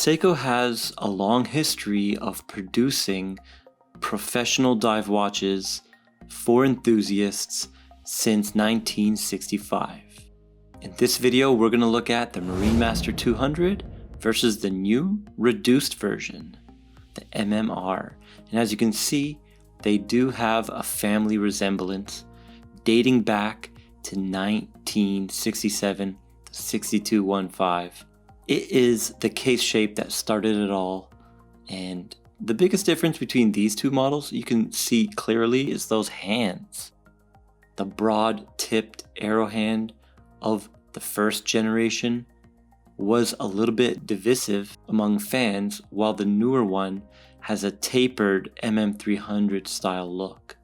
Seiko has a long history of producing professional dive watches for enthusiasts since 1965. In this video, we're going to look at the marinemaster 200 versus the new reduced version, the MMR. And as you can see, they do have a family resemblance dating back to 1967, the 6215. It is the case shape that started it all, and the biggest difference between these two models you can see clearly is those hands. The broad tipped arrow hand of the first generation was a little bit divisive among fans, while the newer one has a tapered MM200 style look.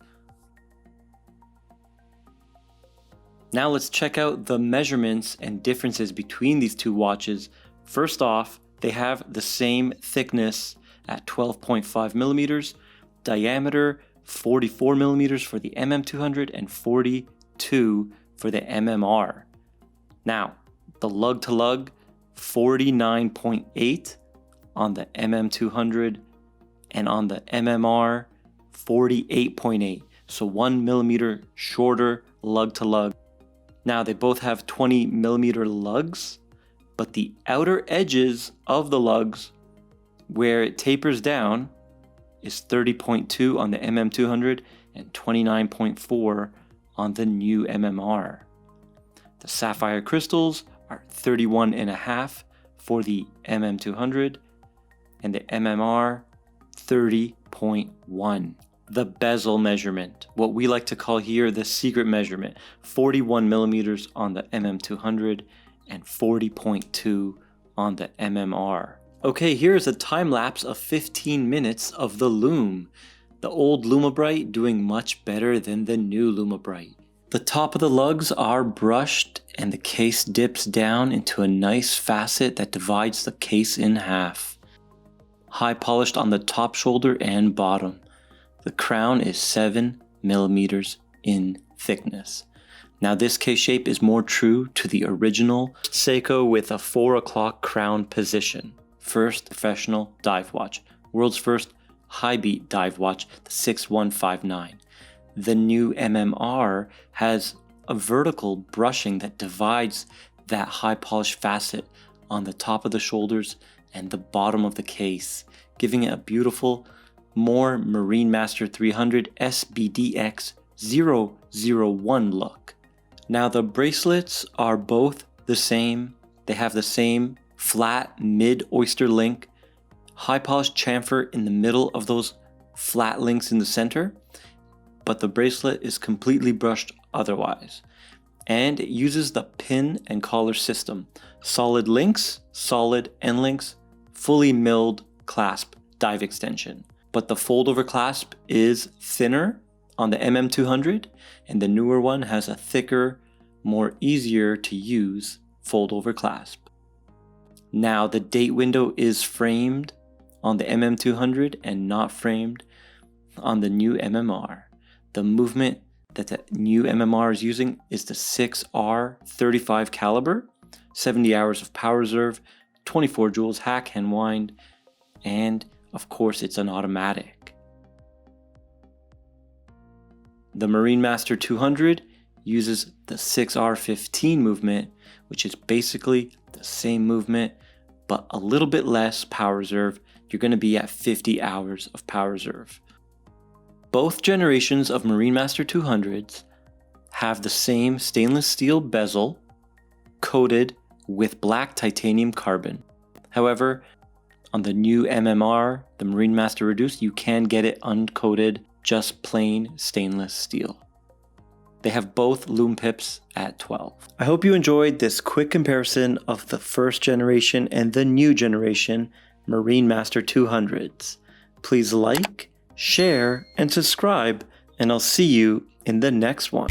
Now let's check out the measurements and differences between these two watches. First off, they have the same thickness at 12.5 millimeters, diameter 44 millimeters for the MM200 and 42 for the MMR. Now, the lug to lug 49.8 on the MM200 and on the MMR 48.8, so 1 millimeter shorter lug to lug. Now they both have 20 millimeter lugs, but the outer edges of the lugs where it tapers down is 30.2 on the MM200 and 29.4 on the new MMR. The sapphire crystals are 31.5 for the MM200 and the MMR 30.1. The bezel measurement, what we like to call here the secret measurement, 41 millimeters on the MM200 and 40.2 on the MMR. Okay, here's a time lapse of 15 minutes of the Lume. The old Lumabrite doing much better than the new Lumabrite. The top of the lugs are brushed and the case dips down into a nice facet that divides the case in half. High polished on the top shoulder and bottom. The crown is 7 millimeters in thickness. Now this case shape is more true to the original Seiko with a 4 o'clock crown position. First professional dive watch. World's first high beat dive watch, the 6159. The new MMR has a vertical brushing that divides that high polished facet on the top of the shoulders and the bottom of the case, giving it a beautiful, more marinemaster 300 SBDX001 look. Now the bracelets are both the same. They have the same flat mid oyster link, high polished chamfer in the middle of those flat links in the center, but the bracelet is completely brushed otherwise. And it uses the pin and collar system. Solid links, solid end links, fully milled clasp dive extension. But the fold over clasp is thinner on the MM200, and the newer one has a thicker, more easier to use fold over clasp. Now the date window is framed on the MM200 and not framed on the new MMR. The movement that the new MMR is using is the 6R35 caliber, 70 hours of power reserve, 24 joules hack hand wind, and of course it's an automatic. The marinemaster 200 uses the 6R15 movement, which is basically the same movement but a little bit less power reserve. You're going to be at 50 hours of power reserve. Both generations of marinemaster 200s have the same stainless steel bezel coated with black titanium carbon. However, on the new MMR, the marinemaster reduced, you can get it uncoated, just plain stainless steel. They have both lume pips at 12. I hope you enjoyed this quick comparison of the first generation and the new generation marinemaster 200s. Please like, share, and subscribe, and I'll see you in the next one.